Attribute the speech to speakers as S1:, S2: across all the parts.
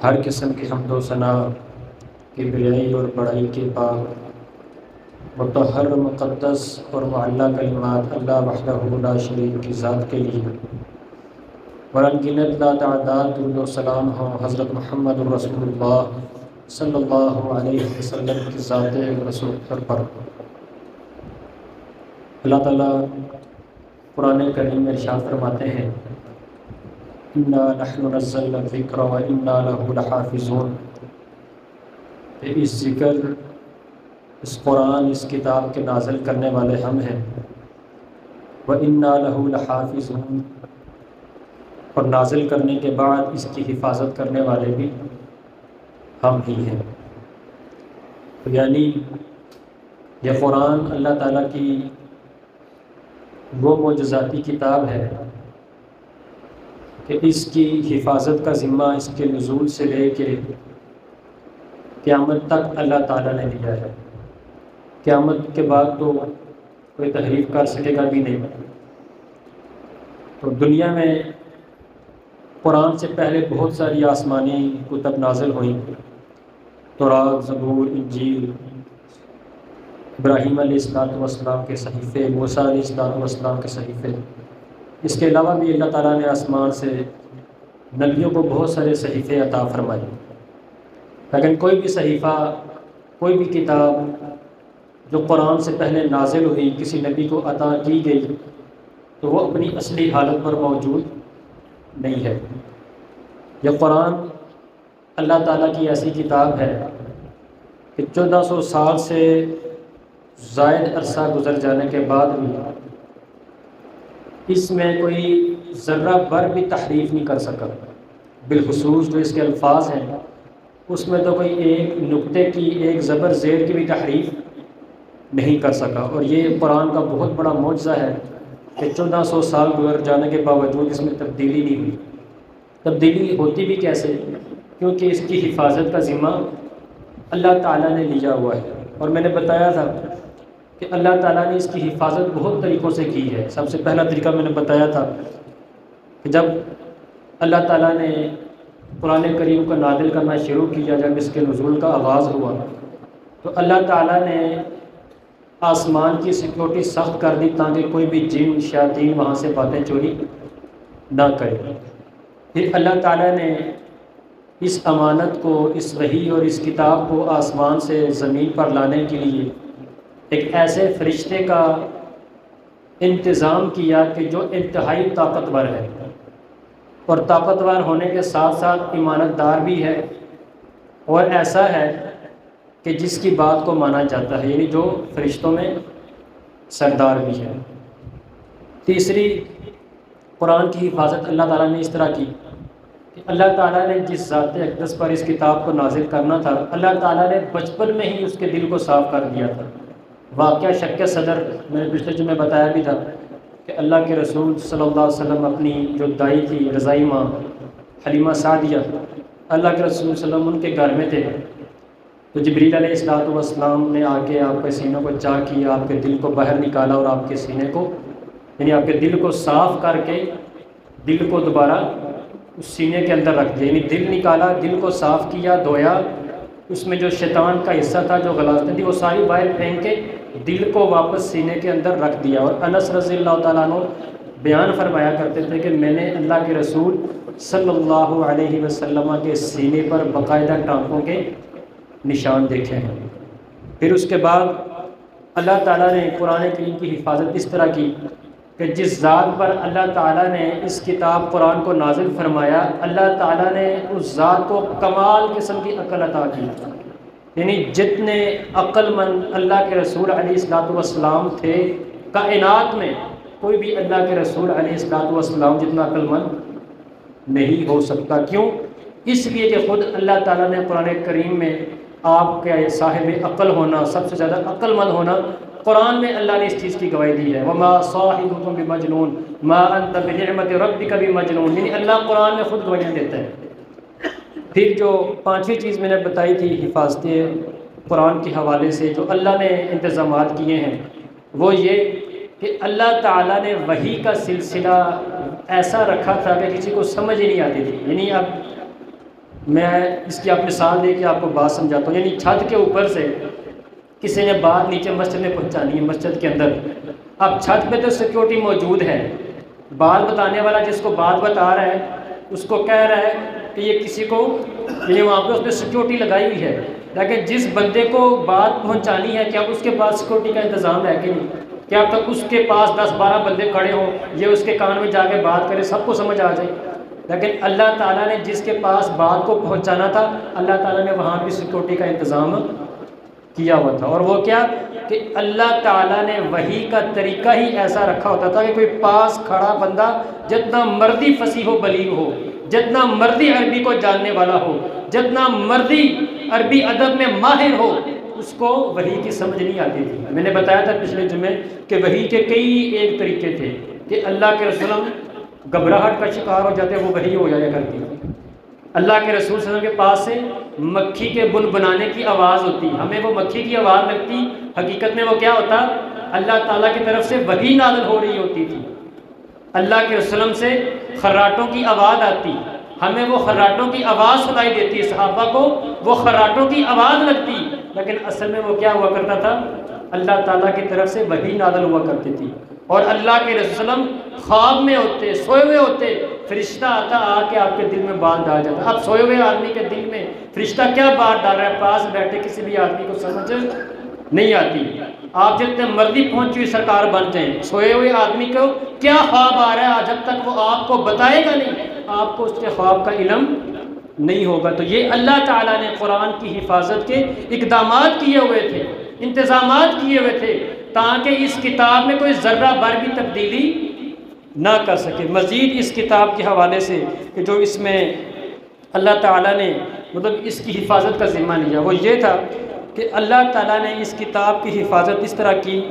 S1: ہر قسم کی حمد و ثنا کی بریائی اور بڑائی کے بعد مطہر مقدس اور معلیٰ کلمات اللہ وحدہ لا شریک کی ذات کے لیے اور انگنت لا تعداد درود و سلام ہوں حضرت محمد رسول اللہ صلی اللہ علیہ وسلم کی ذات رسول پر۔ اللہ تعالیٰ قرآن کریم میں ارشاد فرماتے ہیں اِنَّا نَحْنُ نَزَّلْنَا الذِّكْرَ وَإِنَّا لَهُ لَحَافِظُونَ، کہ اس ذکر، اس قرآن، اس کتاب کے نازل کرنے والے ہم ہیں، وَإِنَّا لَهُ لَحَافِظُونَ، اور نازل کرنے کے بعد اس کی حفاظت کرنے والے بھی ہم ہی ہیں۔ یعنی یہ قرآن اللہ تعالیٰ کی وہ معجزاتی کتاب ہے کہ اس کی حفاظت کا ذمہ اس کے نزول سے لے کے قیامت تک اللہ تعالیٰ نے لیا ہے۔ قیامت کے بعد تو کوئی تحریف کر سکے گا بھی نہیں۔ تو دنیا میں قرآن سے پہلے بہت ساری آسمانی کتب نازل ہوئیں، تورات، زبور، انجیل، ابراہیم علیہ السلام کے صحیفے، موسیٰ علیہ السلام کے صحیفے۔ اس کے علاوہ بھی اللہ تعالیٰ نے آسمان سے نبیوں کو بہت سارے صحیفے عطا فرمائے، لیکن کوئی بھی صحیفہ، کوئی بھی کتاب جو قرآن سے پہلے نازل ہوئی، کسی نبی کو عطا کی گئی، تو وہ اپنی اصلی حالت پر موجود نہیں ہے۔ یہ قرآن اللہ تعالیٰ کی ایسی کتاب ہے کہ 1400 سال سے زائد عرصہ گزر جانے کے بعد بھی اس میں کوئی ذرہ بر بھی تحریف نہیں کر سکا۔ بالخصوص جو اس کے الفاظ ہیں اس میں تو کوئی ایک نقطے کی، ایک زبر زیر کی بھی تحریف نہیں کر سکا۔ اور یہ قرآن کا بہت بڑا معجزہ ہے کہ 1400 سال گزر جانے کے باوجود اس میں تبدیلی نہیں ہوئی۔ تبدیلی ہوتی بھی کیسے؟ کیونکہ اس کی حفاظت کا ذمہ اللہ تعالیٰ نے لیا ہوا ہے۔ اور میں نے بتایا تھا کہ اللہ تعالیٰ نے اس کی حفاظت بہت طریقوں سے کی ہے۔ سب سے پہلا طریقہ میں نے بتایا تھا کہ جب اللہ تعالیٰ نے قرآن کریم کو نازل کرنا شروع کیا، جب اس کے نزول کا آغاز ہوا، تو اللہ تعالیٰ نے آسمان کی سیکورٹی سخت کر دی تاکہ کوئی بھی جن، شیاطین وہاں سے باتیں چوری نہ کرے۔ پھر اللہ تعالیٰ نے اس امانت کو، اس وحی اور اس کتاب کو آسمان سے زمین پر لانے کے لیے ایک ایسے فرشتے کا انتظام کیا کہ جو انتہائی طاقتور ہے، اور طاقتور ہونے کے ساتھ ساتھ ایمانت دار بھی ہے، اور ایسا ہے کہ جس کی بات کو مانا جاتا ہے، یعنی جو فرشتوں میں سردار بھی ہے۔ تیسری، قرآن کی حفاظت اللہ تعالیٰ نے اس طرح کی کہ اللہ تعالیٰ نے جس ذات اقدس پر اس کتاب کو نازل کرنا تھا، اللہ تعالیٰ نے بچپن میں ہی اس کے دل کو صاف کر دیا تھا۔ واقعہ شق صدر میں نے پچھلے جمعے بتایا بھی تھا کہ اللہ کے رسول صلی اللہ علیہ وسلم اپنی جو دائی تھی، رضائی ماں حلیمہ سعدیہ، اللہ کے رسول صلی اللہ علیہ وسلم ان کے گھر میں تھے، تو جبریل علیہ السلام نے آ کے آپ کے سینوں کو چاک کیا، آپ کے دل کو باہر نکالا اور آپ کے سینے کو، یعنی آپ کے دل کو صاف کر کے دل کو دوبارہ اس سینے کے اندر رکھ دیا، یعنی دل نکالا، دل کو صاف کیا، دھویا، اس میں جو شیطان کا حصہ تھا، جو غلاظتیں تھی، وہ ساری باہر پھینک کے دل کو واپس سینے کے اندر رکھ دیا۔ اور انس رضی اللہ تعالیٰ عنہ بیان فرمایا کرتے تھے کہ میں نے اللہ کے رسول صلی اللہ علیہ وسلم کے سینے پر باقاعدہ ٹانکوں کے نشان دیکھے ہیں۔ پھر اس کے بعد اللہ تعالیٰ نے قرآن کریم کی حفاظت اس طرح کی کہ جس ذات پر اللہ تعالیٰ نے اس کتاب قرآن کو نازل فرمایا، اللہ تعالیٰ نے اس ذات کو کمال قسم کی عقل عطا کی، یعنی جتنے عقل مند اللہ کے رسول علیہ السلام تھے، کائنات میں کوئی بھی اللہ کے رسول علیہ السلام جتنا عقل مند نہیں ہو سکتا۔ کیوں؟ اس لیے کہ خود اللہ تعالیٰ نے قرآن کریم میں آپ کے صاحب عقل ہونا، سب سے زیادہ عقل مند ہونا، قرآن میں اللہ نے اس چیز کی گواہی دی ہے۔ وَمَا صَاحِبُكُم بِمَجْنُونٍ مَا أَنتَ بِنِعْمَةِ رَبِّكَ بِمَجْنُونٍ، یعنی اللہ قرآن میں خود گواہیاں دیتا ہے۔ پھر جو پانچویں چیز میں نے بتائی تھی حفاظت قرآن کے حوالے سے جو اللہ نے انتظامات کیے ہیں، وہ یہ کہ اللہ تعالیٰ نے وحی کا سلسلہ ایسا رکھا تھا کہ کسی کو سمجھ ہی نہیں آتی تھی۔ یعنی اب میں اس کی آپ مثال دے کے آپ کو بات سمجھاتا ہوں. یعنی چھت کے اوپر سے کسی نے بات نیچے مسجد میں پہنچانی ہے، مسجد کے اندر. اب چھت پہ تو سیکیورٹی موجود ہے، بات بتانے والا جس کو بات بتا رہا ہے اس کو کہہ رہا ہے کہ یہ کسی کو، یعنی وہاں پہ اس نے سیکیورٹی لگائی ہوئی ہے، لیکن جس بندے کو بات پہنچانی ہے کیا اس کے پاس سیکیورٹی کا انتظام ہے کہ نہیں؟ کیا اب تک اس کے پاس 10-12 بندے کھڑے ہوں، یہ اس کے کان میں جا کے بات کرے، سب کو سمجھ آ جائے؟ لیکن اللہ تعالیٰ نے جس کے پاس بات کو پہنچانا تھا، اللہ تعالیٰ نے وہاں بھی سیکیورٹی کا انتظام کیا ہوا تھا. اور وہ کیا کہ اللہ تعالیٰ نے وحی کا طریقہ ہی ایسا رکھا ہوتا تھا کہ کوئی پاس کھڑا بندہ جتنا مرضی فصیح و بلیغ ہو، جتنا مرضی عربی کو جاننے والا ہو، جتنا مرضی عربی ادب میں ماہر ہو، اس کو وحی کی سمجھ نہیں آتی تھی. میں نے بتایا تھا پچھلے جمعے کہ وحی کے کئی ایک طریقے تھے کہ اللہ کے رسول گھبراہٹ کا شکار ہو جاتے، وہ وحی ہو جایا کرتی. اللہ کے رسول صلی اللہ علیہ وسلم کے پاس سے مکھی کے بنبنانے کی آواز ہوتی، ہمیں وہ مکھی کی آواز لگتی، حقیقت میں وہ کیا ہوتا؟ اللہ تعالیٰ کی طرف سے وحی نازل ہو رہی ہوتی تھی. اللہ کے رسول سے خراٹوں کی آواز آتی، ہمیں وہ خراٹوں کی آواز سنائی دیتی، صحابہ کو وہ خراٹوں کی آواز لگتی، لیکن اصل میں وہ کیا ہوا کرتا تھا؟ اللہ تعالیٰ کی طرف سے وحی نازل ہوا کرتی تھی. اور اللہ کے رسول خواب میں ہوتے، سوئے ہوئے ہوتے، فرشتہ آتا آ کے آپ کے دل میں بات ڈال جاتا. اب سوئے ہوئے آدمی کے دل میں فرشتہ کیا بات ڈال رہا ہے؟ پاس بیٹھے کسی بھی آدمی کو سمجھ نہیں آتی. آپ جتنے مرضی پہنچی ہوئی سرکار بن جائیں، سوئے ہوئے آدمی کو کیا خواب آ رہا ہے جب تک وہ آپ کو بتائے گا نہیں، آپ کو اس کے خواب کا علم نہیں ہوگا. تو یہ اللہ تعالیٰ نے قرآن کی حفاظت کے اقدامات کیے ہوئے تھے، انتظامات کیے ہوئے تھے تاکہ اس کتاب میں کوئی ذرہ بھر بھی تبدیلی نہ کر سکے. مزید اس کتاب کے حوالے سے کہ جو اس میں اللہ تعالیٰ نے مطلب اس کی حفاظت کا ذمہ لیا، وہ یہ تھا کہ اللہ تعالیٰ نے اس کتاب کی حفاظت اس طرح کی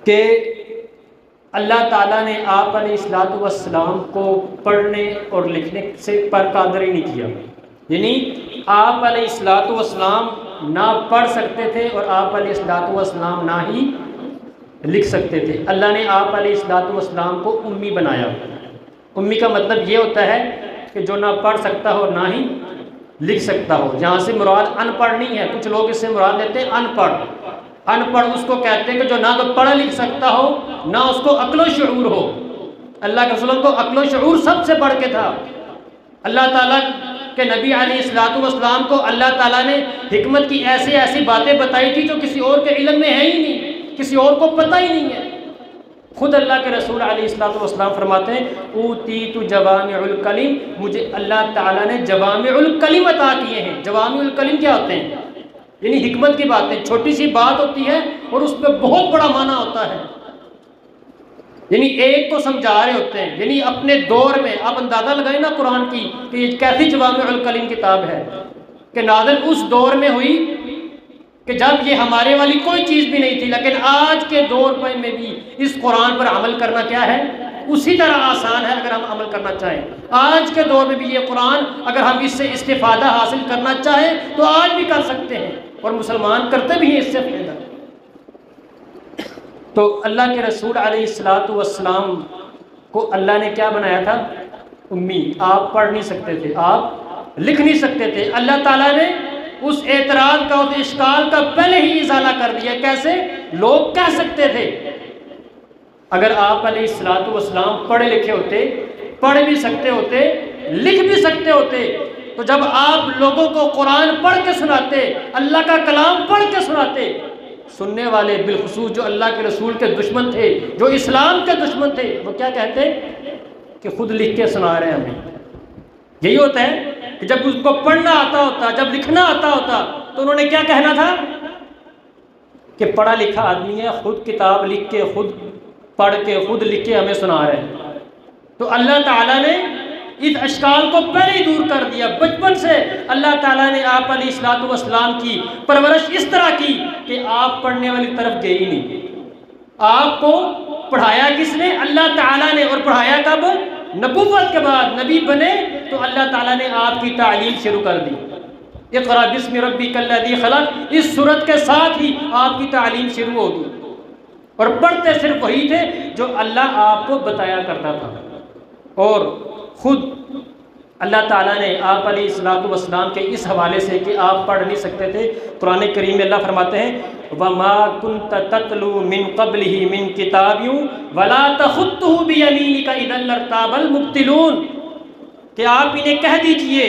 S1: کہ اللہ تعالیٰ نے آپ علیہ الصلوۃ والسلام کو پڑھنے اور لکھنے سے پر قادر ہی نہیں کیا. یعنی آپ علیہ الصلوۃ والسلام نہ پڑھ سکتے تھے اور آپ علیہ الصلوۃ والسلام نہ ہی لکھ سکتے تھے. اللہ نے آپ علیہ الصلوۃ والسلام کو امی بنایا. امی کا مطلب یہ ہوتا ہے کہ جو نہ پڑھ سکتا ہو نہ ہی لکھ سکتا ہو. یہاں سے مراد ان پڑھ نہیں ہے، کچھ لوگ اس سے مراد لیتے ہیں ان پڑھ. ان پڑھ اس کو کہتے ہیں کہ جو نہ تو پڑھ لکھ سکتا ہو نہ اس کو عقل و شعور ہو. اللہ کے رسول کو عقل و شعور سب سے بڑھ کے تھا. اللہ تعالیٰ کہ نبی علیہ الصلوۃ والسلام کو اللہ تعالیٰ نے حکمت کی ایسی ایسی باتیں بتائی تھی جو کسی اور کے علم میں ہے ہی نہیں، کسی اور کو پتہ ہی نہیں ہے. خود اللہ کے رسول علیہ الصلوۃ والسلام فرماتے ہیں اوتیت جوامع الکلم، مجھے اللہ تعالیٰ نے جوامع الکلم عطا کیے ہیں. جوامع الکلم کیا ہوتے ہیں؟ یعنی حکمت کی باتیں، چھوٹی سی بات ہوتی ہے اور اس پہ بہت بڑا معنی ہوتا ہے. یعنی ایک کو سمجھا رہے ہوتے ہیں. یعنی اپنے دور میں آپ اندازہ لگائیں نا قرآن کی کہ یہ کیسی جوامع الکلم کتاب ہے کہ نازل اس دور میں ہوئی کہ جب یہ ہمارے والی کوئی چیز بھی نہیں تھی، لیکن آج کے دور میں بھی اس قرآن پر عمل کرنا کیا ہے؟ اسی طرح آسان ہے اگر ہم عمل کرنا چاہیں. آج کے دور میں بھی یہ قرآن اگر ہم اس سے استفادہ حاصل کرنا چاہیں تو آج بھی کر سکتے ہیں، اور مسلمان کرتے بھی ہیں اس سے فائدہ. تو اللہ کے رسول علیہ الصلوۃ والسلام کو اللہ نے کیا بنایا تھا؟ امی. آپ پڑھ نہیں سکتے تھے، آپ لکھ نہیں سکتے تھے. اللہ تعالیٰ نے اس اعتراض کا، اس اشکال کا پہلے ہی ازالہ کر دیا. کیسے؟ لوگ کہہ سکتے تھے اگر آپ علیہ الصلوۃ والسلام پڑھے لکھے ہوتے، پڑھ بھی سکتے ہوتے، لکھ بھی سکتے ہوتے، تو جب آپ لوگوں کو قرآن پڑھ کے سناتے، اللہ کا کلام پڑھ کے سناتے، سننے والے بالخصوص جو اللہ کے رسول کے دشمن تھے، جو اسلام کے دشمن تھے، وہ کیا کہتے کہ خود لکھ کے سنا رہے ہیں ہمیں. یہی ہوتا ہے کہ جب اس کو پڑھنا آتا ہوتا، جب لکھنا آتا ہوتا، تو انہوں نے کیا کہنا تھا کہ پڑھا لکھا آدمی ہے، خود کتاب لکھ کے، خود پڑھ کے، خود لکھ کے ہمیں سنا رہے ہیں. تو اللہ تعالیٰ نے اس اشکال کو پہلے ہی دور کر دیا. بچپن سے اللہ تعالیٰ نے آپ علیہ الصلوۃ والسلام کی پرورش اس طرح کی کہ آپ پڑھنے والی طرف گئے ہی نہیں. آپ کو پڑھایا کس نے؟ اللہ تعالیٰ نے. اور پڑھایا کب؟ نبوت کے بعد. نبی بنے تو اللہ تعالیٰ نے آپ کی تعلیم شروع کر دی. اقرأ بسم ربک الذی خلق، اس سورت کے ساتھ ہی آپ کی تعلیم شروع ہوگی. اور پڑھتے صرف وہی تھے جو اللہ آپ کو بتایا کرتا تھا، اور خود اللہ تعالیٰ نے آپ علیہ الصلوۃ والسلام کے اس حوالے سے کہ آپ پڑھ نہیں سکتے تھے، قرآن کریم میں اللہ فرماتے ہیں وَمَا كُنْتَ تَتْلُو مِن قَبْلِهِ مِن كِتَابٍ وَلَا تَخُطُّهُ بِيَمِينِكَ إِذًا لَارْتَابَ الْمُبْطِلُونَ، کہ آپ انہیں کہہ دیجئے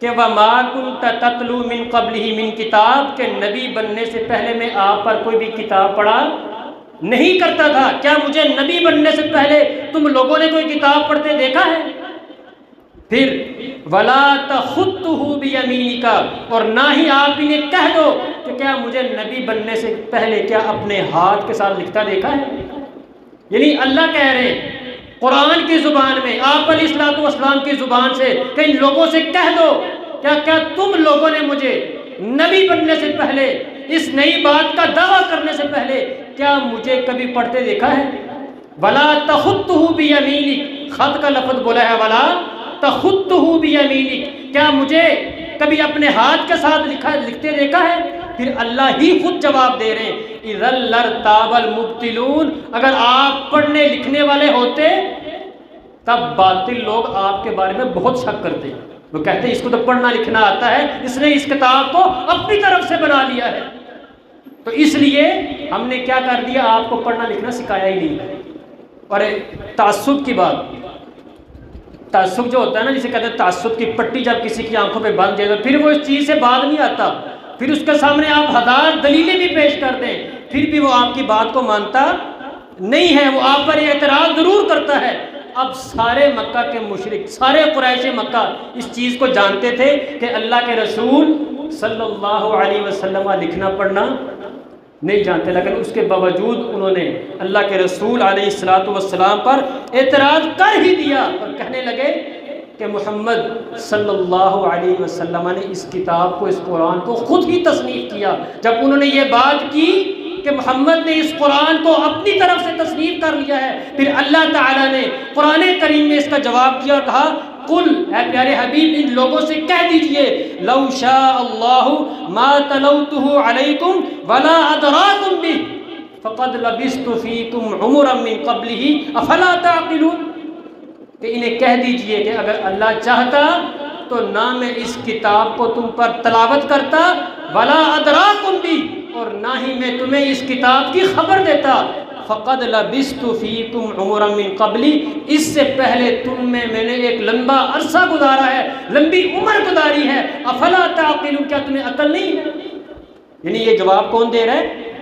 S1: کہ وَمَا كُنْتَ تَتْلُو مِن قَبْلِهِ مِن کتاب، کہ نبی بننے سے پہلے میں آپ پر کوئی بھی کتاب پڑھا نہیں کرتا تھا۔ کیا مجھے نبی بننے سے پہلے تم لوگوں نے کوئی کتاب پڑھتے دیکھا ہے؟ پھر وَلَا تَخُطُّهُ بِيَمِينِكَ، اور نہ ہی آپ انہیں کہہ دو کہ کیا مجھے نبی بننے سے پہلے کیا اپنے ہاتھ کے ساتھ لکھتا دیکھا ہے؟ یعنی اللہ کہہ رہے ہیں قرآن کی زبان میں، آپ علیہ الصلوۃ والسلام کی زبان سے کہ ان لوگوں سے کہہ دو کیا تم لوگوں نے مجھے نبی بننے سے پہلے، اس نئی بات کا دعویٰ کرنے سے پہلے کیا مجھے کبھی پڑھتے دیکھا ہے؟ وَلَا تَخُطُّهُ بِيَمِينِكَ، خط کا لفظ بولا ہے وَلَا تَخُطُّهُ بِيَمِينِكَ، کیا مجھے کبھی اپنے ہاتھ کے ساتھ لکھتے دیکھا ہے؟ پھر اللہ ہی خود جواب دے رہے ہیں اِذًا لَارْتَابَ الْمُبْطِلُونَ، اگر آپ پڑھنے لکھنے والے ہوتے تب باطل لوگ آپ کے بارے میں بہت شک کرتے ہیں، وہ کہتے ہیں اس کو تو پڑھنا لکھنا آتا ہے، اس نے اس کتاب کو اپنی طرف سے بنا لیا ہے، تو اس لیے ہم نے کیا کر دیا، آپ کو پڑھنا لکھنا سکھایا ہی نہیں۔ اور تعصب کی بات، تعصب جو ہوتا ہے نا، جسے کہتے ہیں تعصب کی پٹی جب کسی کی آنکھوں پہ باندھ جائے تو پھر وہ اس چیز سے باز نہیں آتا، پھر اس کے سامنے آپ ہزار دلیلیں بھی پیش کر دیں پھر بھی وہ آپ کی بات کو مانتا نہیں ہے، وہ آپ پر اعتراض ضرور کرتا ہے۔ اب سارے مکہ کے مشرک، سارے قریش مکہ اس چیز کو جانتے تھے کہ اللہ کے رسول صلی اللہ علیہ وسلم لکھنا پڑھنا نہیں جانتے، لیکن اس کے باوجود انہوں نے اللہ کے رسول علیہ الصلوۃ والسلام پر اعتراض کر ہی دیا اور کہنے لگے کہ محمد صلی اللہ علیہ وسلم نے اس کتاب کو، اس قرآن کو خود ہی تصنیف کیا۔ جب انہوں نے یہ بات کی کہ محمد نے اس قرآن کو اپنی طرف سے تصنیف کر لیا ہے، پھر اللہ تعالیٰ نے قرآن کریم میں اس کا جواب دیا اور کہا قل، اے پیارے حبیب ان لوگوں سے کہہ دیجئے لو شاء اللہ ما تلوتہ علیکم ولا ادراکم بہ فقد لبثت فیکم عمرا من قبلہ افلا تعقلون، کہ انہیں کہہ دیجئے کہ اگر اللہ چاہتا تو نہ میں اس کتاب کو تم پر تلاوت کرتا ولا ادراکم بہ، اور نہ ہی میں تمہیں اس کتاب کی خبر دیتا، فقد لبثت فیکم عمرا من قبلی، اس سے پہلے تم میں نے ایک لمبا عرصہ گزارا ہے، لمبی عمر گزاری ہے، افلا تعقلون، کیا تمہیں عقل نہیں ہے؟ یعنی یہ جواب کون دے رہا ہے؟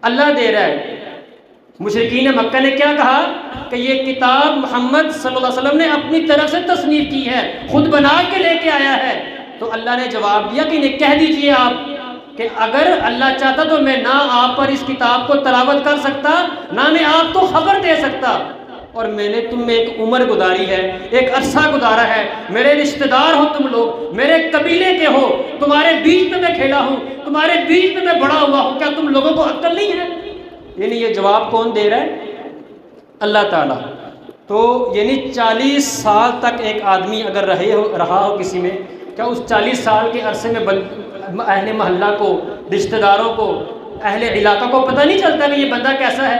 S1: اللہ دے رہا ہے۔ مشرکین مکہ نے کیا کہا کہ یہ کتاب محمد صلی اللہ علیہ وسلم نے اپنی طرف سے تصنیف کی ہے، خود بنا کے لے کے آیا ہے، تو اللہ نے جواب دیا کہ انہیں کہہ دیجئے آپ کہ اگر اللہ چاہتا تو میں نہ آپ پر اس کتاب کو تلاوت کر سکتا، نہ میں آپ کو خبر دے سکتا، اور میں نے تم میں ایک عمر گزاری ہے، ایک عرصہ گزارا ہے، میرے رشتہ دار ہو تم لوگ، میرے قبیلے کے ہو، تمہارے بیچ میں کھیلا ہوں، تمہارے بیچ میں بڑا ہوا ہوں، کیا تم لوگوں کو عقل نہیں ہے؟ یعنی یہ جواب کون دے رہا ہے؟ اللہ تعالیٰ۔ تو یعنی 40 سال تک ایک آدمی اگر رہا ہو کسی میں، کیا اس 40 سال کے عرصے میں اہل محلہ کو، رشتہ داروں کو، اہل علاقہ کو پتہ نہیں چلتا کہ یہ بندہ کیسا ہے؟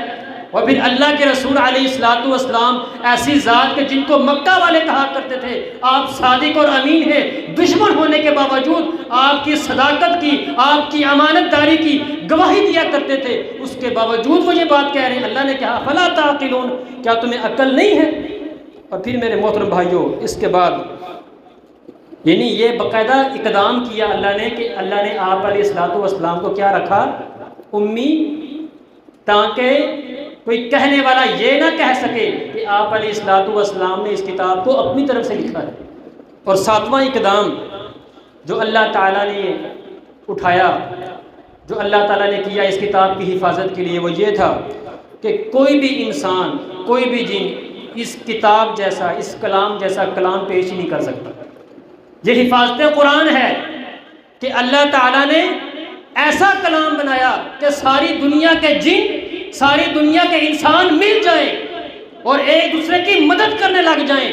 S1: اور پھر اللہ کے رسول علیہ الصلوۃ والسلام ایسی ذات کے جن کو مکہ والے کہا کرتے تھے آپ صادق اور امین ہیں، دشمن ہونے کے باوجود آپ کی صداقت کی، آپ کی امانت داری کی گواہی دیا کرتے تھے، اس کے باوجود وہ یہ بات کہہ رہے ہیں۔ اللہ نے کہا فلا تعقلون، کیا تمہیں عقل نہیں ہے؟ اور پھر میرے محترم بھائیوں، اس کے بعد یعنی یہ باقاعدہ اقدام کیا اللہ نے کہ اللہ نے آپ علیہ الصلوۃ والسلام کو کیا رکھا؟ امی، تاکہ کوئی کہنے والا یہ نہ کہہ سکے کہ آپ علیہ الصلوۃ والسلام نے اس کتاب کو اپنی طرف سے لکھا ہے۔ اور 7واں اقدام جو اللہ تعالیٰ نے اٹھایا، جو اللہ تعالیٰ نے کیا اس کتاب کی حفاظت کے لیے، وہ یہ تھا کہ کوئی بھی انسان، کوئی بھی جن اس کتاب جیسا، اس کلام جیسا کلام پیش ہی نہیں کر سکتا۔ یہ حفاظت قرآن ہے کہ اللہ تعالیٰ نے ایسا کلام بنایا کہ ساری دنیا کے جن، ساری دنیا کے انسان مل جائیں اور ایک دوسرے کی مدد کرنے لگ جائیں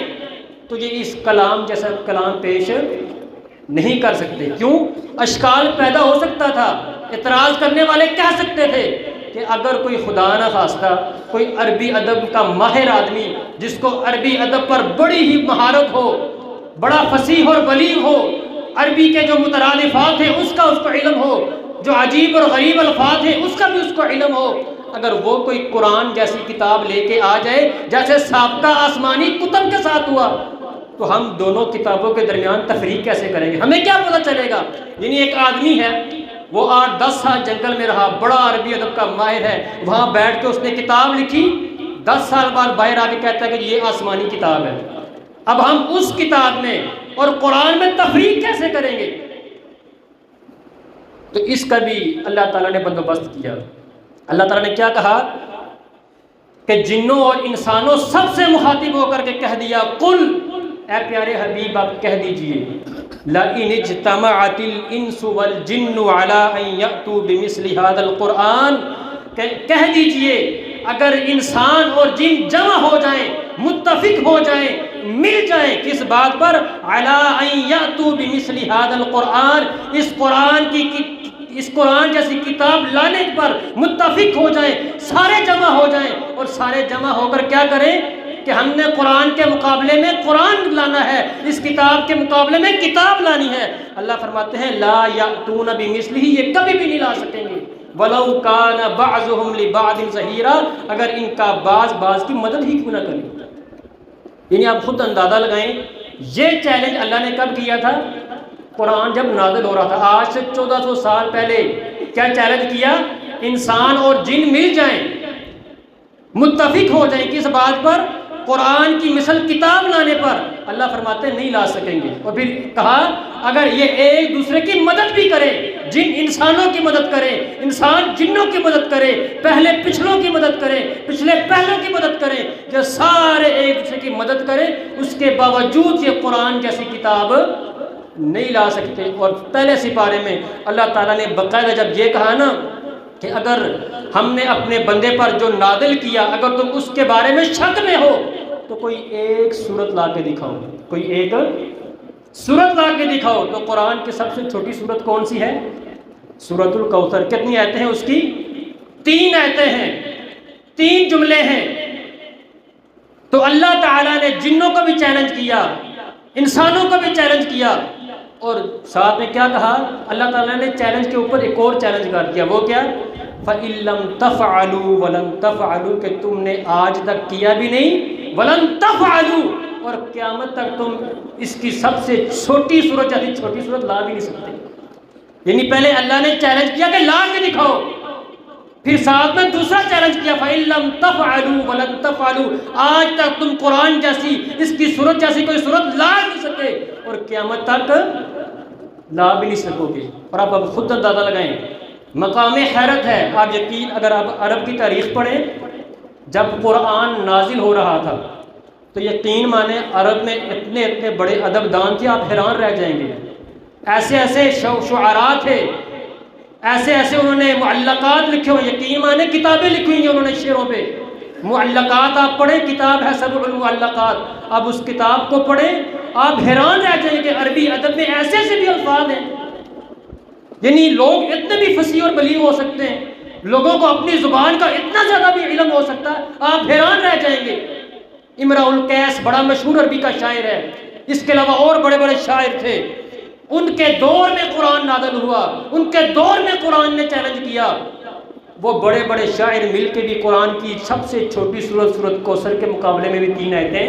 S1: تو یہ اس کلام جیسا کلام پیش نہیں کر سکتے۔ کیوں؟ اشکال پیدا ہو سکتا تھا، اعتراض کرنے والے کہہ سکتے تھے کہ اگر کوئی خدا نہ خواستہ کوئی عربی ادب کا ماہر آدمی جس کو عربی ادب پر بڑی ہی مہارت ہو، بڑا فصیح اور بلیغ ہو، عربی کے جو مترادفات ہیں اس کو علم ہو، جو عجیب اور غریب الفاظ ہیں اس کا بھی اس کو علم ہو، اگر وہ کوئی قرآن جیسی کتاب لے کے آ جائے جیسے سابقہ آسمانی کتب کے ساتھ ہوا، تو ہم دونوں کتابوں کے درمیان تفریق کیسے کریں گے؟ ہمیں کیا پتہ چلے گا؟ یعنی ایک آدمی ہے، وہ 8-10 سال جنگل میں رہا، بڑا عربی ادب کا ماہر ہے، وہاں بیٹھ کے اس نے کتاب لکھی، 10 سال بعد باہر آ کے کہتا ہے کہ یہ آسمانی کتاب ہے۔ اب ہم اس کتاب میں اور قرآن میں تفریق کیسے کریں گے؟ تو اس کا بھی اللہ تعالیٰ نے بندوبست کیا۔ اللہ تعالیٰ نے کیا کہا کہ جنوں اور انسانوں سب سے مخاطب ہو کر کے کہہ دیا، قل، اے پیارے حبیب آپ کہہ دیجئے، لَإِنِ اجْتَمَعَتِ الْإِنسُ وَالْجِنُّ عَلَىٰ أَن يَأْتُوا بِمِثْلِ هَٰذَا الْقُرْآنِ، کہہ دیجئے اگر انسان اور جن جمع ہو جائیں، متفق ہو جائیں، مل جائیں، کس بات پر؟ عَلَىٰ أَن يَأْتُوا بِمِثْلِ هَٰذَا الْقُرْآنِ، اس قرآن جیسی کتاب لانے پر متفق ہو جائیں، سارے جمع ہو جائیں، اور سارے جمع ہو کر کیا کریں کہ ہم نے قرآن کے مقابلے میں قرآن لانا ہے، اس کتاب کے مقابلے میں کتاب لانی ہے۔ اللہ فرماتے ہیں لا یأتون بمثلہ، یہ کبھی بھی نہیں لا سکیں گے، وَلَوْ كَانَ بَعْضُهُمْ لِبَعْضٍ ظَهِيرًا، اگر ان کا بعض کی مدد ہی کیوں نہ کریں۔ یعنی آپ خود اندازہ لگائیں، یہ چیلنج اللہ نے کب کیا تھا؟ قرآن جب نازل ہو رہا تھا، آج سے 1400 سال پہلے کیا چیلنج کیا؟ انسان اور جن مل جائیں، متفق ہو جائیں، کس بات پر؟ قرآن کی مثل کتاب لانے پر۔ اللہ فرماتے ہیں نہیں لا سکیں گے، اور پھر کہا اگر یہ ایک دوسرے کی مدد بھی کرے، جن انسانوں کی مدد کرے، انسان جنوں کی مدد کرے، پہلے پچھلوں کی مدد کرے، پچھلے پہلوں کی مدد کرے، جو سارے ایک دوسرے کی مدد کرے، اس کے باوجود یہ قرآن جیسی کتاب نہیں لا سکتے۔ اور پہلے سپارے میں اللہ تعالیٰ نے باقاعدہ جب یہ کہا نا کہ اگر ہم نے اپنے بندے پر جو نازل کیا اگر تم اس کے بارے میں شک میں ہو تو کوئی ایک سورت لا کے دکھاؤ، کوئی ایک سورت لا کے دکھاؤ۔ تو قرآن کی سب سے چھوٹی سورت کون سی ہے؟ سورۃ الکوثر۔ کتنی آیتیں ہیں اس کی؟ 3 آیتیں ہیں، 3 جملے ہیں۔ تو اللہ تعالیٰ نے جنوں کو بھی چیلنج کیا، انسانوں کو بھی چیلنج کیا، اور ساتھ میں کیا کہا؟ اللہ تعالیٰ نے چیلنج کے اوپر ایک اور چیلنج کر دیا، وہ کیا؟ فَإِن لَمْ تَفْعَلُوا وَلَن تَفْعَلُوا، کہ تم نے آج تک کیا بھی نہیں، وَلَن تَفْعَلُوا، اور قیامت تک تم اس کی سب سے چھوٹی صورت جیسی چھوٹی صورت لا بھی نہیں سکتے۔ یعنی پہلے اللہ نے چیلنج کیا کہ لا کے دکھاؤ، پھر ساتھ میں دوسرا چیلنج کیا فَإِن لَمْ تَفْعَلُوا وَلَن تَفْعَلُوا، آج تک تم قرآن جیسی اس کی صورت جیسی کوئی صورت لا نہیں سکے، اور قیامت تک لا بھی نہیں سکو گے۔ اور آپ اب خود اندازہ لگائیں، مقام حیرت ہے۔ آپ یقین اگر آپ عرب کی تاریخ پڑھیں، جب قرآن نازل ہو رہا تھا تو یقین مانیں عرب میں اتنے بڑے ادب دان تھے، آپ حیران رہ جائیں گے۔ ایسے شعراء تھے، ایسے انہوں نے معلقات لکھے ہوئے، یقین مانیں کتابیں لکھی ہوئی ہیں انہوں نے شعروں پہ۔ معلقات آپ پڑھیں، کتاب ہے سبع المعلقات، آپ اس کتاب کو پڑھیں، آپ حیران رہ جائیں کہ عربی ادب میں ایسے بھی الفاظ ہیں۔ یعنی لوگ اتنے بھی فصیح اور بلیغ ہو سکتے ہیں، لوگوں کو اپنی زبان کا اتنا زیادہ بھی علم ہو سکتا ہے، آپ حیران رہ جائیں گے۔ امرؤ القیس بڑا مشہور عربی کا شاعر ہے، اس کے علاوہ اور بڑے شاعر تھے، ان کے دور میں قرآن نازل ہوا، ان کے دور میں قرآن نے چیلنج کیا۔ وہ بڑے شاعر مل کے بھی قرآن کی سب سے چھوٹی سورت کوثر کے مقابلے میں بھی 3 آیتیں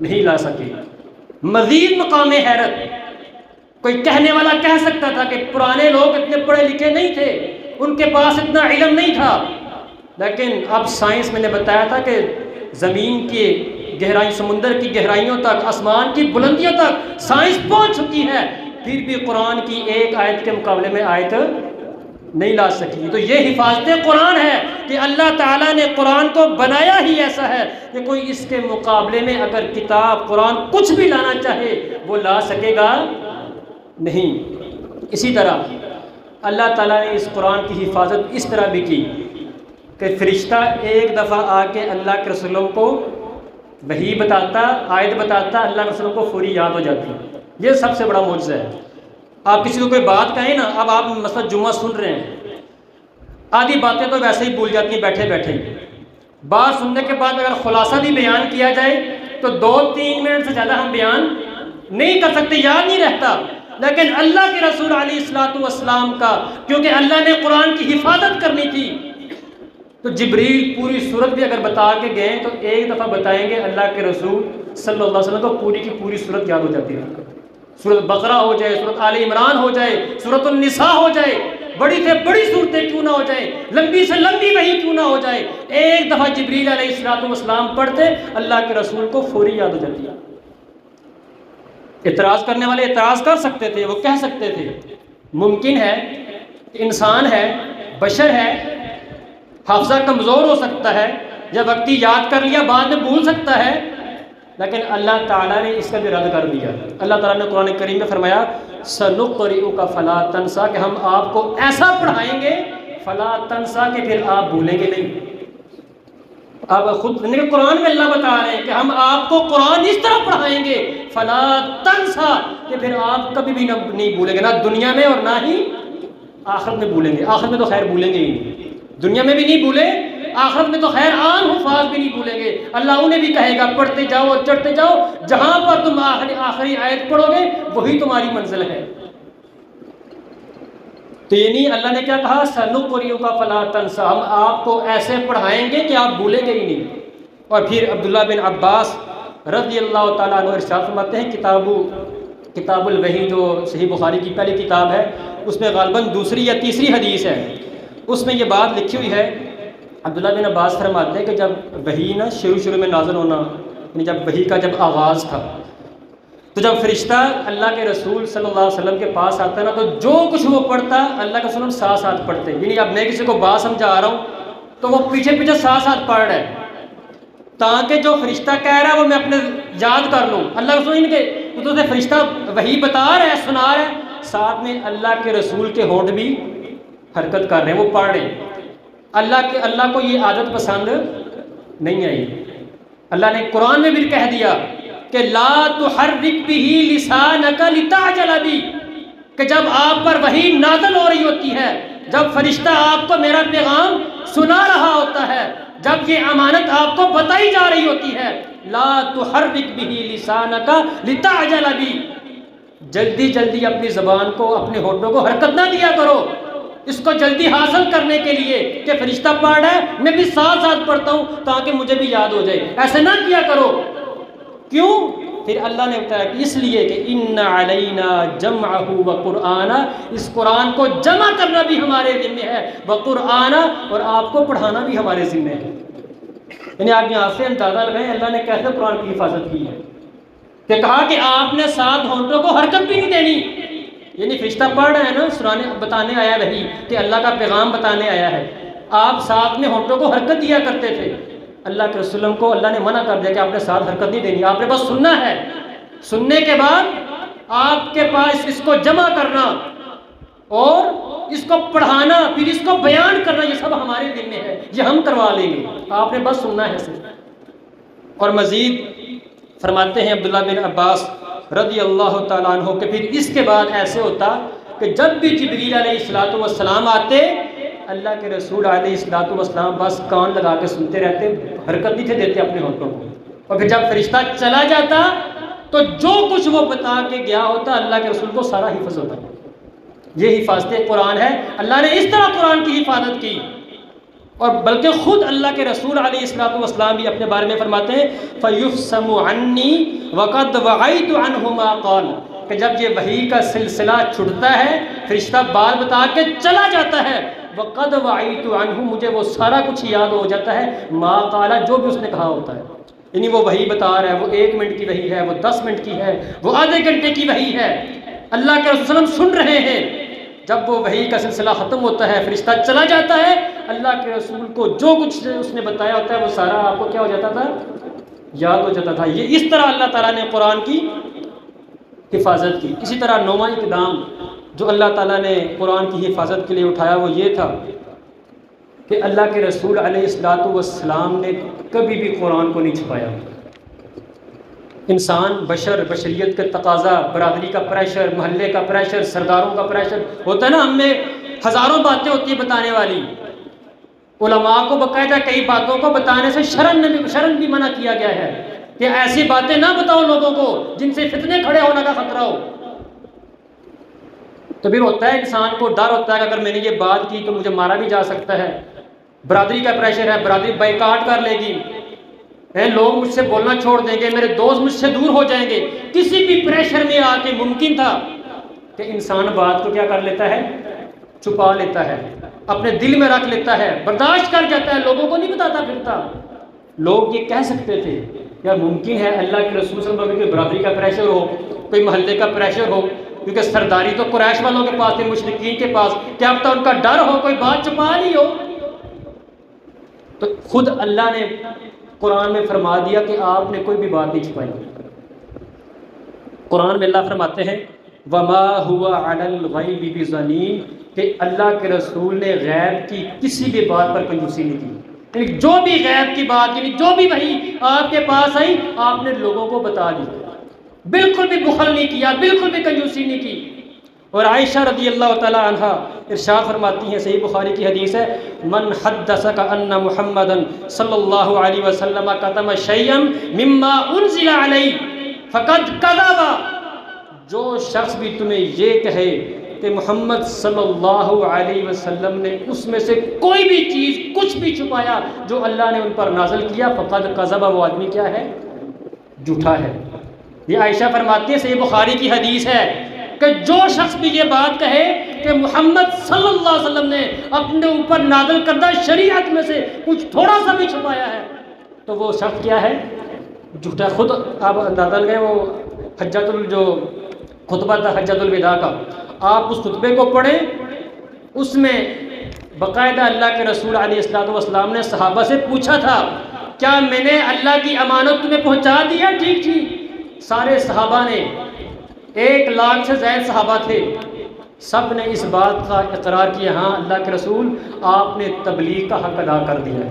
S1: نہیں لا سکے۔ مزید مقام حیرت، کوئی کہنے والا کہہ سکتا تھا کہ پرانے لوگ اتنے پڑھے لکھے نہیں تھے، ان کے پاس اتنا علم نہیں تھا، لیکن اب سائنس میں نے بتایا تھا کہ زمین کی گہرائی، سمندر کی گہرائیوں تک، آسمان کی بلندیوں تک سائنس پہنچ چکی ہے، پھر بھی قرآن کی ایک آیت کے مقابلے میں آیت نہیں لا سکی۔ تو یہ حفاظت قرآن ہے کہ اللہ تعالیٰ نے قرآن کو بنایا ہی ایسا ہے کہ کوئی اس کے مقابلے میں اگر کتاب قرآن کچھ بھی لانا چاہے وہ لا سکے گا نہیں۔ اسی طرح اللہ تعالیٰ نے اس قرآن کی حفاظت اس طرح بھی کی کہ فرشتہ ایک دفعہ آ کے اللہ کے رسولوں کو وحی بتاتا، آیت بتاتا، اللہ کے رسولوں کو فوری یاد ہو جاتی۔ یہ سب سے بڑا معجزہ ہے۔ آپ کسی کو کوئی بات کہیں نا، اب آپ مثلا جمعہ سن رہے ہیں، آدھی باتیں تو ویسے ہی بھول جاتی ہیں بیٹھے بیٹھے، بات سننے کے بعد اگر خلاصہ بھی بیان کیا جائے تو 2-3 منٹ سے زیادہ ہم بیان نہیں کر سکتے، یاد نہیں رہتا، لیکن اللہ کے رسول علیہ الصلوۃ والسلام کا، کیونکہ اللہ نے قرآن کی حفاظت کرنی تھی، تو جبریل پوری صورت بھی اگر بتا کے گئے تو ایک دفعہ بتائیں گے، اللہ کے رسول صلی اللہ علیہ وسلم کو پوری کی پوری صورت یاد ہو جاتی ہے، سورۃ بقرہ ہو جائے، سورۃ آل عمران ہو جائے، سورۃ النساء ہو جائے، بڑی سے بڑی صورتیں کیوں نہ ہو جائیں، لمبی سے لمبی وحی کیوں نہ ہو جائے، ایک دفعہ جبریل علیہ الصلوۃ والسلام پڑھتے اللہ کے رسول کو فوری یاد ہو جاتی ہے۔ اعتراض کرنے والے اعتراض کر سکتے تھے، وہ کہہ سکتے تھے ممکن ہے کہ انسان ہے، بشر ہے، حافظہ کمزور ہو سکتا ہے، جب وقتی یاد کر لیا بعد میں بھول سکتا ہے، لیکن اللہ تعالیٰ نے اس کا بھی رد کر دیا۔ اللہ تعالیٰ نے قرآن کریم میں فرمایا سَنُقْرِئُكَ فَلَا تَنْسَىٰ، کہ ہم آپ کو ایسا پڑھائیں گے فَلَا تَنْسَىٰ، کہ پھر آپ بھولیں گے نہیں۔ اب خود قرآن میں اللہ بتا رہے ہیں کہ ہم آپ کو قرآن اس طرح پڑھائیں گے فَلَا تَنْسَىٰ، کہ پھر آپ کبھی بھی نہیں بھولیں گے، نہ دنیا میں اور نہ ہی آخرت میں بھولیں گے۔ آخرت میں تو خیر بھولیں گے ہی نہیں، دنیا میں بھی نہیں بھولے، آخرت میں تو خیر عام حفاظ بھی نہیں بھولیں گے۔ اللہ انہیں بھی کہے گا پڑھتے جاؤ اور چڑھتے جاؤ، جہاں پر تم آخری آیت پڑھو گے وہی تمہاری منزل ہے۔ تو یہ نہیں، اللہ نے کیا کہا سَنُقْرِئُكَ فَلَا تَنْسَىٰ، ہم آپ کو ایسے پڑھائیں گے کہ آپ بھولیں گے ہی نہیں۔ اور پھر عبداللہ بن عباس رضی اللہ تعالیٰ عنہ ارشاد فرماتے ہیں، کتاب الوحی جو صحیح بخاری کی پہلی کتاب ہے، اس میں غالباً دوسری یا تیسری حدیث ہے، اس میں یہ بات لکھی ہوئی ہے، عبداللہ بن عباس فرماتے ہیں کہ جب وحی نا شروع میں نازل ہونا، یعنی جب وحی کا جب آغاز تھا، تو جب فرشتہ اللہ کے رسول صلی اللہ علیہ وسلم کے پاس آتا ہے نا، تو جو کچھ وہ پڑھتا اللہ کے رسول ساتھ ساتھ پڑھتے، یعنی اب میں کسی کو بات سمجھا رہا ہوں تو وہ پیچھے پیچھے ساتھ ساتھ پڑھ رہا ہے، تاکہ جو فرشتہ کہہ رہا ہے وہ میں اپنے یاد کر لوں۔ اللہ رسول ان کے تو سے فرشتہ وحی بتا رہا ہے، سنا رہا ہے، ساتھ میں اللہ کے رسول کے ہونٹ بھی حرکت کر رہے ہیں، وہ پڑھ رہے ہیں۔ اللہ کو یہ عادت پسند نہیں آئی۔ اللہ نے قرآن میں بھی کہہ دیا کہ لا تحرک بہ لسانک لتعجل بہ، کہ جب آپ پر وحی نازل ہو رہی ہوتی ہے، جب فرشتہ آپ کو میرا پیغام سنا رہا ہوتا ہے، جب یہ امانت آپ کو بتائی جا رہی ہوتی ہے، لا تحرک بہ لسانک لتعجل بہ، جلدی جلدی اپنی زبان کو، اپنے ہونٹوں کو حرکت نہ دیا کرو اس کو جلدی حاصل کرنے کے لیے کہ فرشتہ پڑھ رہا ہے میں بھی ساتھ ساتھ پڑھتا ہوں تاکہ مجھے بھی یاد ہو جائے، ایسے نہ کیا کرو۔ کیوں؟ پھر اللہ نے بتایا کہ اس لیے کہ ان علینا جمعہ وقرآنہ، اس قرآن کو جمع کرنا بھی ہمارے ذمہ ہے، وقرآنہ، اور آپ کو پڑھانا بھی ہمارے ذمہ ہے۔ یعنی آپ یہاں سے اندازہ لگائیں اللہ نے کیسے قرآن کی حفاظت کی ہے، کہ کہا کہ آپ نے ساتھ ہونٹوں کو حرکت بھی نہیں دینی، یعنی فرشتہ پڑھ رہا ہے نا، بتانے آیا وہی کہ اللہ کا پیغام بتانے آیا ہے، آپ ساتھ میں ہونٹوں کو حرکت دیا کرتے تھے۔ اللہ کے رسول کو اللہ نے منع کر دیا کہ آپ نے ساتھ حرکت نہیں دینی، آپ نے بس سننا ہے، سننے کے بعد آپ کے پاس اس کو جمع کرنا اور اس کو پڑھانا، پھر اس کو بیان کرنا، یہ سب ہمارے ذمہ ہے، یہ ہم کروا لیں گے، آپ نے بس سننا ہے صرف۔ اور مزید فرماتے ہیں عبداللہ بن عباس رضی اللہ تعالیٰ عنہ کہ پھر اس کے بعد ایسے ہوتا کہ جب بھی جبریل علیہ الصلوۃ والسلام آتے، اللہ کے رسول علیہ الصلوۃ والسلام بس کان لگا کے سنتے رہتے، حرکت نہیں تھے دیتے اپنے ہونٹوں کو، اور پھر جب فرشتہ چلا جاتا تو جو کچھ وہ بتا کے گیا ہوتا اللہ کے رسول کو سارا حفظ ہوتا۔ یہ حفاظت قرآن ہے، اللہ نے اس طرح قرآن کی حفاظت کی۔ اور بلکہ خود اللہ کے رسول علیہ الصلوۃ والسلام بھی اپنے بارے میں فرماتے ہیں فَيُفْسَمُ عَنِّي وَقَدْ وَعَيْتُ عَنْهُ مَا قَالَ، کہ جب یہ وحی کا سلسلہ چھٹتا ہے، فرشتہ بات بتا کے چلا جاتا ہے، وَقَدْ وَعَيْتُ عَنْهُ، مجھے وہ سارا کچھ یاد ہو جاتا ہے، مَا قَالَ، جو بھی اس نے کہا ہوتا ہے، یعنی وہ وحی بتا رہا ہے، وہ 1 منٹ کی وحی ہے، وہ 10 منٹ کی ہے، وہ آدھے گھنٹے کی وحی ہے، اللہ کے رسول صلی اللہ علیہ وسلم سن رہے ہیں۔ جب وہ وحی کا سلسلہ ختم ہوتا ہے، فرشتہ چلا جاتا ہے، اللہ کے رسول کو جو کچھ اس نے بتایا ہوتا ہے وہ سارا آپ کو کیا ہو جاتا تھا؟ یاد ہو جاتا تھا۔ یہ اس طرح اللہ تعالیٰ نے قرآن کی حفاظت کی۔ اسی طرح نوواں اقدام جو اللہ تعالیٰ نے قرآن کی حفاظت کے لیے اٹھایا وہ یہ تھا کہ اللہ کے رسول علیہ الصلوۃ والسلام نے کبھی بھی قرآن کو نہیں چھپایا۔ انسان، بشریت کا تقاضا، برادری کا پریشر، محلے کا پریشر، سرداروں کا پریشر ہوتا ہے نا، ہم میں ہزاروں باتیں ہوتی ہیں بتانے والی، علماء کو باقاعدہ کئی باتوں کو بتانے سے شرن بھی منع کیا گیا ہے کہ ایسی باتیں نہ بتاؤ لوگوں کو جن سے فتنے کھڑے ہونے کا بتاؤ. تو پھر ہوتا ہے انسان کو ڈر ہوتا ہے کہ اگر میں نے یہ بات کی تو مجھے مارا بھی جا سکتا ہے، برادری کا پریشر ہے، برادری بائیکاٹ کر لے گی، لوگ مجھ سے بولنا چھوڑ دیں گے، میرے دوست مجھ سے دور ہو جائیں گے. کسی بھی پریشر میں آ کے ممکن تھا کہ انسان بات کو کیا کر لیتا ہے، چھپا لیتا ہے، اپنے دل میں رکھ لیتا ہے، برداشت کر جاتا ہے، لوگوں کو نہیں بتاتا پھرتا. لوگ یہ کہہ سکتے تھے یا ممکن ہے اللہ کے رسول صلی اللہ علیہ وسلم کوئی برادری کا پریشر ہو، کوئی محلے کا پریشر ہو، کیونکہ سرداری تو قریش والوں کے پاس تھی، مشرکین کے پاس، کیا پتہ ان کا ڈر ہو، کوئی بات چھپا لی ہو. تو خود اللہ نے قرآن میں فرما دیا کہ آپ نے کوئی بھی بات نہیں چھپائی. قرآن میں اللہ فرماتے ہیں وَمَا هُوَ عَلَى الْغَيْبِ بِضَنِينٍ کہ اللہ کے رسول نے غیب کی کسی بھی بات پر کنجوسی نہیں کی. یعنی جو بھی غیب کی بات، یعنی جو بھی وحی آپ کے پاس آئی آپ نے لوگوں کو بتا دی، بالکل بھی بخل نہیں کیا، بالکل بھی کنجوسی نہیں کی. اور عائشہ رضی اللہ تعالی عنہ ارشاد فرماتی ہیں، صحیح بخاری کی حدیث ہے، من حدثک ان محمدا صلی اللہ علیہ وسلم کتم شیئا مما انزل علیہ فقد کذب. جو شخص بھی تمہیں یہ کہے کہ محمد صلی اللہ علیہ وسلم نے اس میں سے کوئی بھی چیز کچھ بھی چھپایا جو اللہ نے ان پر نازل کیا، فقد کذب، وہ آدمی کیا ہے، جھوٹا ہے. یہ عائشہ فرماتی ہے، صحیح بخاری کی حدیث ہے کہ جو شخص بھی یہ بات کہے کہ محمد صلی اللہ علیہ وسلم نے اپنے اوپر نازل کردہ شریعت میں سے کچھ تھوڑا سا بھی چھپایا ہے تو وہ شخص کیا ہے، جھوٹا. خود آپ اندازہ لگائیں، وہ جو خطبہ تھا حجۃ الوداع کا، آپ اس خطبے کو پڑھیں، اس میں باقاعدہ اللہ کے رسول علیہ السلام نے صحابہ سے پوچھا تھا کیا میں نے اللہ کی امانت تمہیں پہنچا دی ہے؟ ٹھیک ٹھیک. سارے صحابہ نے، 1,00,000 سے زائد صحابہ تھے، سب نے اس بات کا اقرار کیا ہاں اللہ کے رسول آپ نے تبلیغ کا حق ادا کر دیا ہے.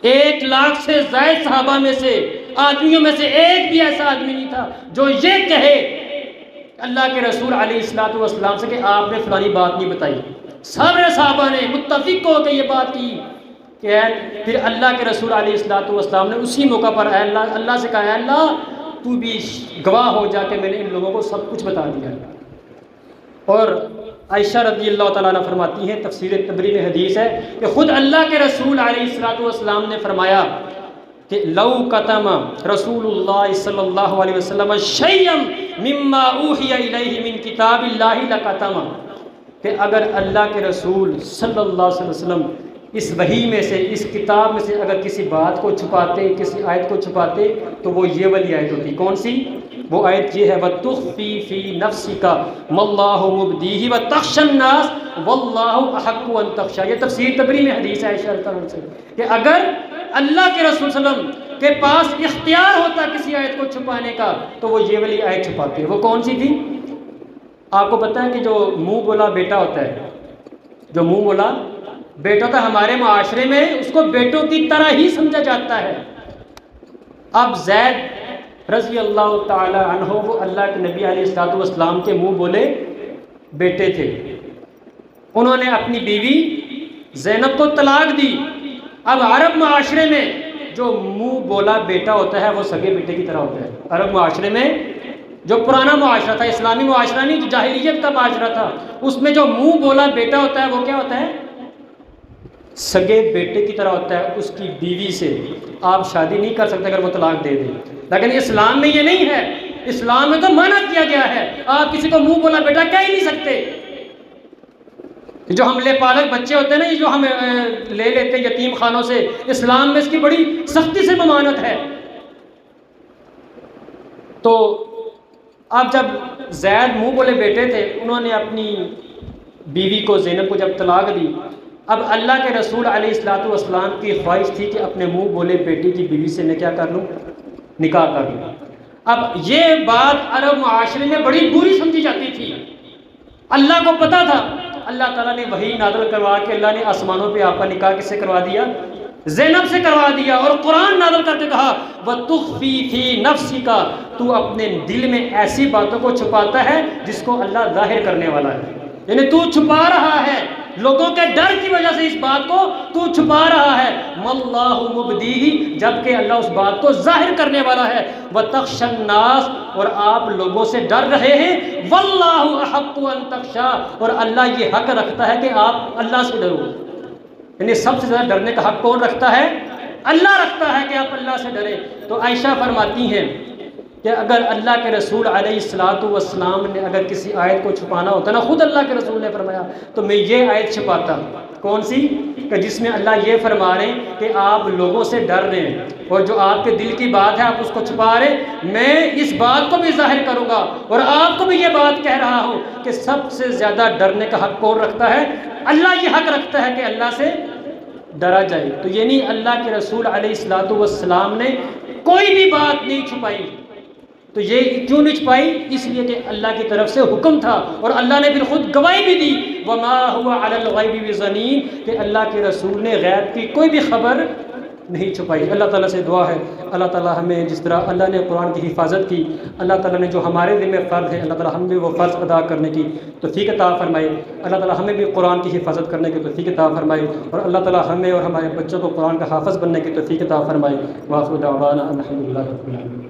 S1: 1,00,000 سے زائد صحابہ میں سے، آدمیوں میں سے ایک بھی ایسا آدمی نہیں تھا جو یہ کہے اللہ کے رسول علیہ السلام سے کہ آپ نے فلانی بات نہیں بتائی. سارے صحابہ نے متفق ہو کے یہ بات کی کہ پھر اللہ کے رسول علیہ السلام نے اسی موقع پر اللہ سے کہا، اللہ تو بھی گواہ ہو جا کے میں نے ان لوگوں کو سب کچھ بتا دیا. اور عائشہ رضی اللہ تعالیٰ عنہ فرماتی ہیں، تفسیر تبری میں حدیث ہے کہ خود اللہ کے رسول علیہ السلام نے فرمایا کہ لو کتم رسول اللہ صلی اللہ علیہ وسلم شیئا مما اوحی الیہ من کتاب اللہ لکتم، کہ اگر اللہ کے رسول صلی اللہ علیہ وسلم اس وحی میں سے، اس کتاب میں سے اگر کسی بات کو چھپاتے، کسی آیت کو چھپاتے تو وہ یہ والی آیت ہوتی. کون سی؟ وہ آیت یہ ہے وَتُخْفِي فِي نَفْسِكَ مَا اللَّهُ مُبْدِيهِ وَتَخْشَى النَّاسَ وَاللَّهُ أَحَقُّ أَن تَخْشَى. یہ تفسیر تبری میں حدیث ہے عائشہ رضی اللہ عنہا سے کہ اگر اللہ کے رسول صلی اللہ علیہ وسلم کے پاس اختیار ہوتا کسی آیت کو چھپانے کا تو وہ یہ والی آیت چھپاتے. وہ کون سی تھی؟ آپ کو پتہ ہے کہ جو منہ بولا بیٹا ہوتا ہے، جو منہ بولا بیٹا تھا، ہمارے معاشرے میں اس کو بیٹوں کی طرح ہی سمجھا جاتا ہے. اب زید رضی اللہ تعالی عنہ وہ اللہ کے نبی علیہ السلام کے منہ بولے بیٹے تھے. انہوں نے اپنی بیوی زینب کو طلاق دی. اب عرب معاشرے میں جو منہ بولا بیٹا ہوتا ہے وہ سگے بیٹے کی طرح ہوتا ہے. عرب معاشرے میں جو پرانا معاشرہ تھا، اسلامی معاشرہ نہیں، جو جاہلیت کا معاشرہ تھا، اس میں جو منہ بولا بیٹا ہوتا ہے وہ کیا ہوتا ہے؟ سگے بیٹے کی طرح ہوتا ہے. اس کی بیوی سے آپ شادی نہیں کر سکتے اگر وہ طلاق دے دیں. لیکن اسلام میں یہ نہیں ہے. اسلام میں تو منع کیا گیا ہے، آپ کسی کو منہ بولا بیٹا کہہ ہی نہیں سکتے. جو حملے پالک بچے ہوتے ہیں نا، یہ جو ہم لے لیتے ہیں یتیم خانوں سے، اسلام میں اس کی بڑی سختی سے ممانعت ہے. تو اب جب زید منہ بولے بیٹے تھے، انہوں نے اپنی بیوی کو زینب کو جب طلاق دی، اب اللہ کے رسول علیہ السلام کی خواہش تھی کہ اپنے منہ بولے بیٹی کی بیوی سے میں کیا کر لوں؟ نکاح کر لوں. اب یہ بات عرب معاشرے میں بڑی بری سمجھی جاتی تھی. اللہ کو پتہ تھا. اللہ تعالیٰ نے وحی نازل کروا کے اللہ نے آسمانوں پہ آپ کا نکاح کس سے کروا دیا؟ زینب سے کروا دیا. اور قرآن نازل کر کے کہا وَتُخْفِي فِي نَفْسِكَ، تو اپنے دل میں ایسی باتوں کو چھپاتا ہے جس کو اللہ ظاہر کرنے والا ہے. یعنی تو چھپا رہا ہے لوگوں کے ڈر کی وجہ سے اس بات کو تو چھپا رہا ہے، واللہ مبدیہ، جبکہ اللہ اس بات کو ظاہر کرنے والا ہے، وتخشى الناس، اور آپ لوگوں سے ڈر رہے ہیں، واللہ احق ان تخشى، اور اللہ یہ حق رکھتا ہے کہ آپ اللہ سے ڈرو۔ یعنی سب سے زیادہ ڈرنے کا حق کون رکھتا ہے؟ اللہ رکھتا ہے کہ آپ اللہ سے ڈریں۔ تو عائشہ فرماتی ہیں کہ اگر اللہ کے رسول علیہ السلام نے اگر کسی آیت کو چھپانا ہوتا نا، خود اللہ کے رسول نے فرمایا، تو میں یہ آیت چھپاتا۔ کون سی؟ کہ جس میں اللہ یہ فرما رہے ہیں کہ آپ لوگوں سے ڈر رہے ہیں، اور جو آپ کے دل کی بات ہے آپ اس کو چھپا رہے ہیں، میں اس بات کو بھی ظاہر کروں گا، اور آپ کو بھی یہ بات کہہ رہا ہوں کہ سب سے زیادہ ڈرنے کا حق کون رکھتا ہے؟ اللہ یہ حق رکھتا ہے کہ اللہ سے ڈرا جائے۔ تو یہ نہیں اللہ کے رسول علیہ السلام نے کوئی بھی بات نہیں چھپائی۔ تو یہ کیوں نہیں چھپائی؟ اس لیے کہ اللہ کی طرف سے حکم تھا، اور اللہ نے پھر خود گواہی بھی دی، وما هو علی الغیب بضنین، کہ اللہ کے رسول نے غیب کی کوئی بھی خبر نہیں چھپائی۔ اللہ تعالیٰ سے دعا ہے اللہ تعالیٰ ہمیں جس طرح اللہ نے قرآن کی حفاظت کی، اللہ تعالیٰ نے جو ہمارے ذمہ فرض ہے اللہ تعالیٰ ہمیں وہ فرض ادا کرنے کی توفیق عطا فرمائے۔ اللہ تعالیٰ ہمیں بھی قرآن کی حفاظت کرنے کی توفیق عطا فرمائے، اور اللہ تعالیٰ ہمیں اور ہمارے بچوں کو قرآن کا حافظ بننے کی توفیق عطا فرمائے۔ وآخر دعوانا الحمد للہ رب العالمین۔